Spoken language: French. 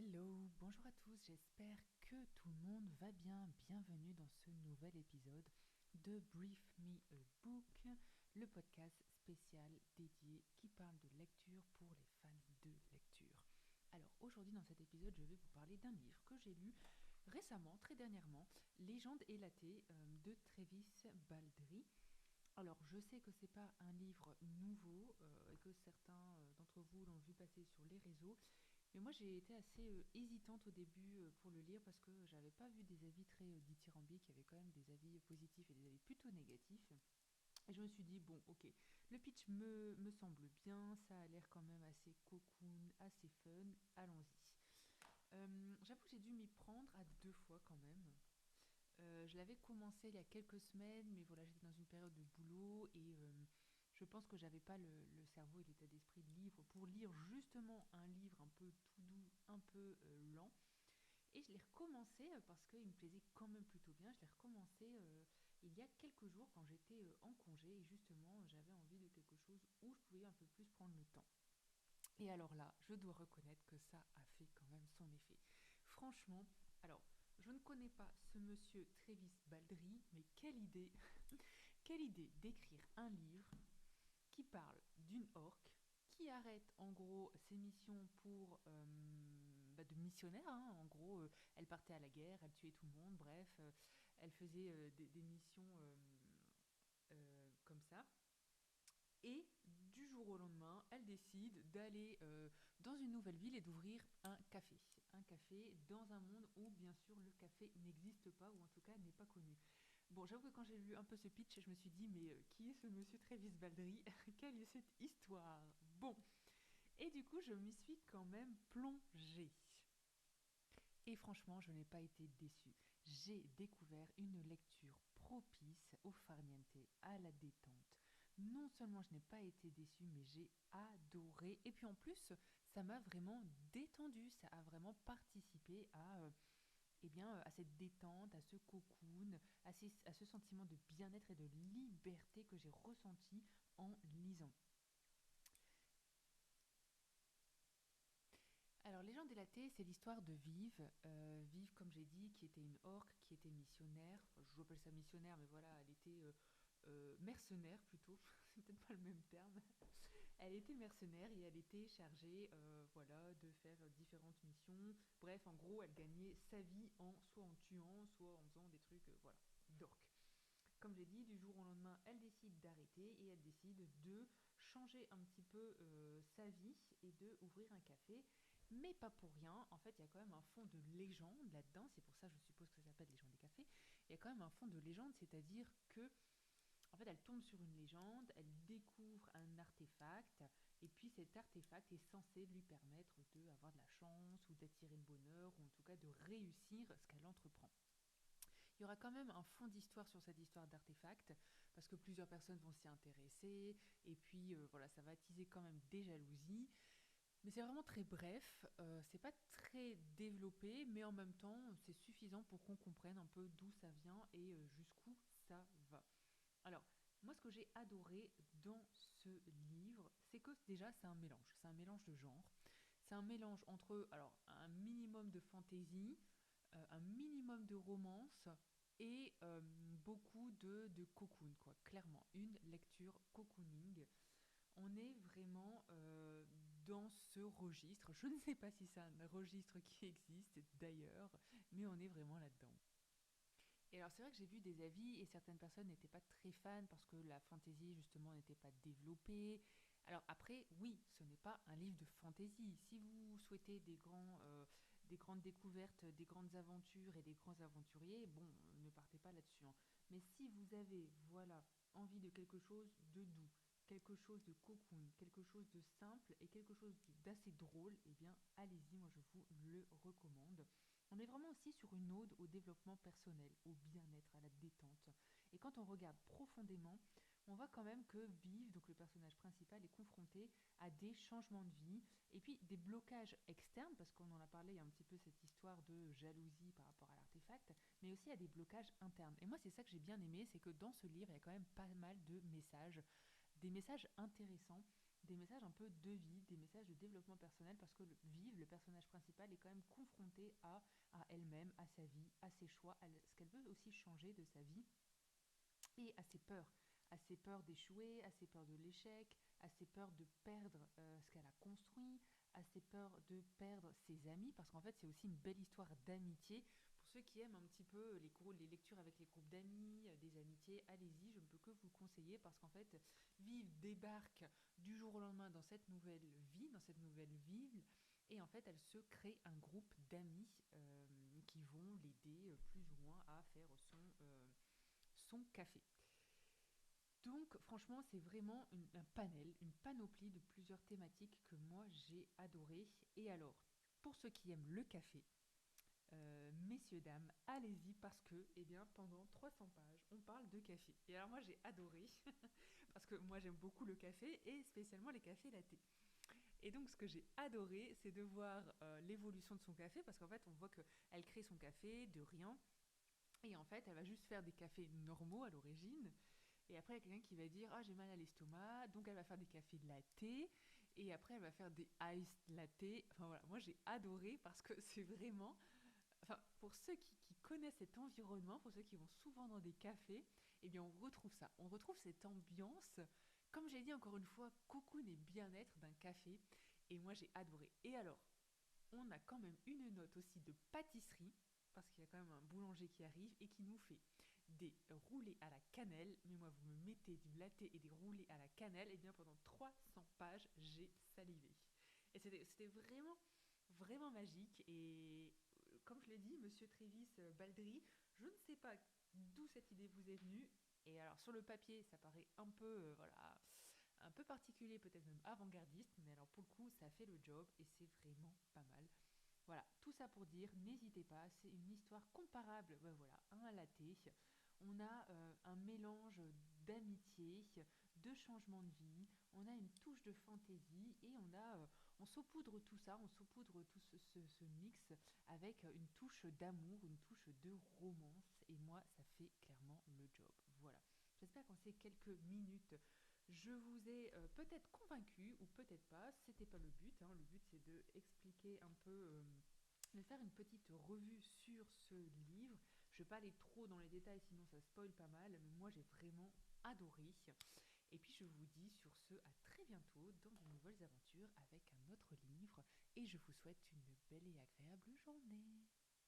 Hello, bonjour à tous, j'espère que tout le monde va bien. Bienvenue dans ce nouvel épisode de Brief Me a Book, le podcast spécial dédié qui parle de lecture pour les fans de lecture. Alors aujourd'hui dans cet épisode, je vais vous parler d'un livre que j'ai lu récemment, très dernièrement, Légende élatée de Travis Baldree. Alors, je sais que c'est pas un livre nouveau et que certains d'entre vous l'ont vu passer sur les réseaux, mais moi j'ai été assez hésitante au début pour le lire parce que j'avais pas vu des avis très dithyrambiques, il y avait quand même des avis positifs et des avis plutôt négatifs. Et je me suis dit, bon, ok, le pitch me semble bien, ça a l'air quand même assez cocoon, assez fun, allons-y. J'avoue que j'ai dû m'y prendre à deux fois quand même. Je l'avais commencé il y a quelques semaines, mais voilà, j'étais dans une période de boulot et je pense que j'avais pas le cerveau et l'état d'esprit de livre pour lire justement un livre un peu tout doux, un peu lent. Et je l'ai recommencé parce qu'il me plaisait quand même plutôt bien. Je l'ai recommencé il y a quelques jours quand j'étais en congé et justement j'avais envie de quelque chose où je pouvais un peu plus prendre le temps. Et alors là, je dois reconnaître que ça a fait quand même son effet. Franchement, alors, je ne connais pas ce monsieur Travis Baldree, mais quelle idée quelle idée d'écrire un livre qui parle d'une orque qui arrête en gros ses missions pour de missionnaire, hein. En gros, elle partait à la guerre, elle tuait tout le monde, bref, elle faisait des missions comme ça. Et du jour au lendemain, elle décide d'aller dans une nouvelle ville et d'ouvrir un café. Un café dans un monde où, bien sûr, le café n'existe pas, ou en tout cas n'est pas connu. Bon, j'avoue que quand j'ai lu un peu ce pitch, je me suis dit, mais qui est ce monsieur Travis Baldree? Quelle est cette histoire? Bon, et du coup, je m'y suis quand même plongée. Et franchement, je n'ai pas été déçue. J'ai découvert une lecture propice au farniente, à la détente. Non seulement je n'ai pas été déçue, mais j'ai adoré. Et puis en plus, ça m'a vraiment détendue. Ça a vraiment participé à cette détente, à ce cocoon, à ce sentiment de bien-être et de liberté que j'ai ressenti en lisant. Alors, Légende délatée, c'est l'histoire de Vive. Vive, comme j'ai dit, qui était une orque, qui était missionnaire. Enfin, je appelle ça missionnaire, mais voilà, elle était mercenaire plutôt. C'est peut-être pas le même terme. Elle était mercenaire et elle était chargée voilà, de faire différentes missions. Bref, en gros, elle gagnait sa vie soit en tuant, soit en faisant des trucs voilà, d'orque. Comme j'ai dit, du jour au lendemain, elle décide d'arrêter et elle décide de changer un petit peu sa vie et de ouvrir un café. Mais pas pour rien, en fait, il y a quand même un fond de légende là-dedans, c'est pour ça je suppose que ça s'appelle Légende des cafés. Il y a quand même un fond de légende, c'est-à-dire que en fait, elle tombe sur une légende, elle découvre un artefact, et puis cet artefact est censé lui permettre d'avoir de la chance, ou d'attirer le bonheur, ou en tout cas de réussir ce qu'elle entreprend. Il y aura quand même un fond d'histoire sur cette histoire d'artefact, parce que plusieurs personnes vont s'y intéresser, et puis voilà, ça va attiser quand même des jalousies. Mais c'est vraiment très bref, c'est pas très développé, mais en même temps, c'est suffisant pour qu'on comprenne un peu d'où ça vient et jusqu'où ça va. Alors, moi, ce que j'ai adoré dans ce livre, c'est que déjà, c'est un mélange. C'est un mélange de genres. C'est un mélange entre alors, un minimum de fantaisie, un minimum de romance et beaucoup de cocoon, quoi. Clairement, une lecture cocooning. On est vraiment dans ce registre. Je ne sais pas si c'est un registre qui existe d'ailleurs, mais on est vraiment là-dedans. Et alors c'est vrai que j'ai vu des avis et certaines personnes n'étaient pas très fans parce que la fantaisie justement n'était pas développée. Alors après, oui, ce n'est pas un livre de fantaisie. Si vous souhaitez des grandes découvertes, des grandes aventures et des grands aventuriers, bon, ne partez pas là-dessus, hein. Mais si vous avez, voilà, envie de quelque chose de doux, quelque chose de cocoon, quelque chose de simple et quelque chose d'assez drôle, eh bien allez-y, moi je vous le recommande. On est vraiment aussi sur une ode au développement personnel, au bien-être, à la détente. Et quand on regarde profondément, on voit quand même que Vive, donc le personnage principal, est confronté à des changements de vie et puis des blocages externes, parce qu'on en a parlé, il y a un petit peu cette histoire de jalousie par rapport à l'artefact, mais aussi à des blocages internes. Et moi, c'est ça que j'ai bien aimé, c'est que dans ce livre, il y a quand même pas mal de messages, des messages intéressants, des messages un peu de vie, des messages de développement personnel, parce que Vive, le personnage principal, est quand même confrontée à elle-même, à sa vie, à ses choix, à ce qu'elle veut aussi changer de sa vie, et à ses peurs d'échouer, à ses peurs de l'échec, à ses peurs de perdre ce qu'elle a construit, à ses peurs de perdre ses amis, parce qu'en fait c'est aussi une belle histoire d'amitié. Pour ceux qui aiment un petit peu les lectures avec les groupes d'amis, des amitiés, allez-y, je ne peux que vous le conseiller, parce qu'en fait Vive débarque du jour au lendemain dans cette nouvelle vie, dans cette nouvelle ville, et en fait elle se crée un groupe d'amis qui vont l'aider plus ou moins à faire son café. Donc franchement, c'est vraiment un panel, une panoplie de plusieurs thématiques que moi j'ai adoré. Et alors, pour ceux qui aiment le café, messieurs, dames, allez-y parce que, eh bien, pendant 300 pages, on parle de café. Et alors moi j'ai adoré, parce que moi j'aime beaucoup le café et spécialement les cafés latte. Et donc ce que j'ai adoré, c'est de voir l'évolution de son café, parce qu'en fait on voit qu'elle crée son café de rien, et en fait elle va juste faire des cafés normaux à l'origine, et après, il y a quelqu'un qui va dire ah, j'ai mal à l'estomac, donc elle va faire des cafés latte. Et après, elle va faire des iced latte. Enfin voilà, moi j'ai adoré parce que c'est vraiment. Enfin, pour ceux qui connaissent cet environnement, pour ceux qui vont souvent dans des cafés, eh bien on retrouve ça. On retrouve cette ambiance, comme j'ai dit encore une fois, cocoon et bien-être d'un café. Et moi j'ai adoré. Et alors, on a quand même une note aussi de pâtisserie, parce qu'il y a quand même un boulanger qui arrive et qui nous fait des roulés à la cannelle. Mais moi, vous me mettez du latte et des roulés à la cannelle, et bien pendant 300 pages, j'ai salivé. Et c'était vraiment, vraiment magique. Et comme je l'ai dit, monsieur Trévis Baldry, je ne sais pas d'où cette idée vous est venue. Et alors, sur le papier, ça paraît un peu, voilà, un peu particulier, peut-être même avant-gardiste, mais alors pour le coup, ça fait le job et c'est vraiment pas mal. Voilà, tout ça pour dire, n'hésitez pas, c'est une histoire comparable, ben voilà, à un latte. On a un mélange d'amitié, de changement de vie, on a une touche de fantaisie et on saupoudre tout ça, on saupoudre tout ce mix avec une touche d'amour, une touche de romance, et moi, ça fait clairement le job. Voilà. J'espère qu'en ces quelques minutes, je vous ai peut-être convaincu ou peut-être pas, c'était pas le but, hein. Le but c'est de expliquer un peu, de faire une petite revue sur ce livre. Je ne vais pas aller trop dans les détails sinon ça spoil pas mal, mais moi j'ai vraiment adoré. Et puis je vous dis sur ce à très bientôt dans de nouvelles aventures avec un autre livre, et je vous souhaite une belle et agréable journée.